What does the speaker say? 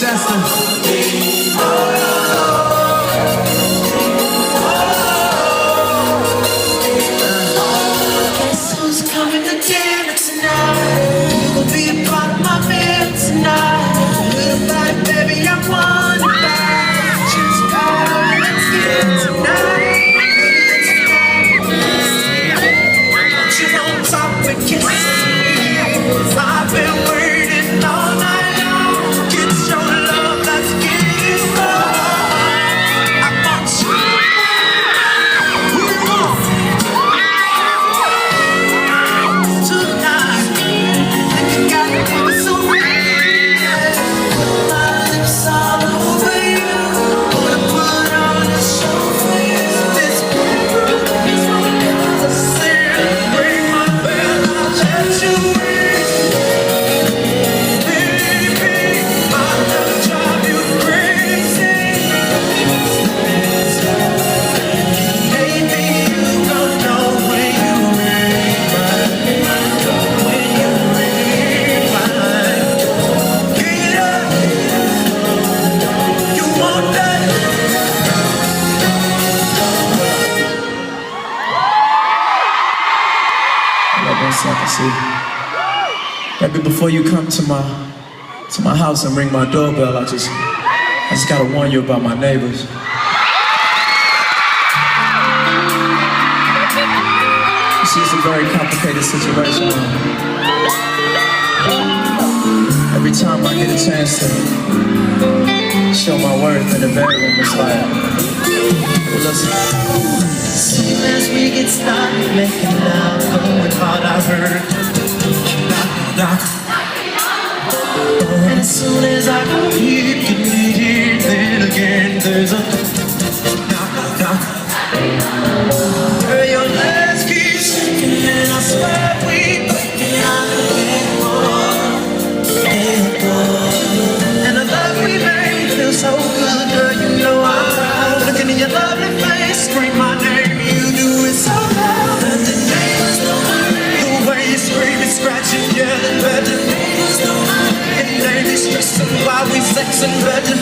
Chester. Guess who's coming to dinner tonight? You gon' be a part of my meal tonight. Little body, baby, I want it back. Just call, let's get it tonight. Don't you know top and kiss me? 'Cause I've been waiting all night long. Get your love, let's get it on. I want you. We want tonight. And you got me so real. My lips all over you. Wanna put on a show for you. This is a sin. Ring my bell, I'll let you in. Baby, my love drive you crazy. Maybe you don't know when you ring mine. When you ring mine. Get up. You want that? Hold on a second, see. Maybe before you come to my house and ring my doorbell, I just gotta warn you about my neighbors. You see, it's a very complicated situation. Every time I get a chance to show my worth in the bedroom, it's like, well, listen. As soon as we get started making love, going hard, I heard knock, knock. And as soon as I can hear, then again there's a knock, knock. Girl, your legs keep shaking and I swear we breaking out the headboard. And the love we made feels so good, girl, you know I'm proud. Looking in your lovely face, scream my name, you do it so loud. Let the neighbors know my name. The way you scream and scratch and yell and let the neighbors know my name. And they be stressing while we sexing, let the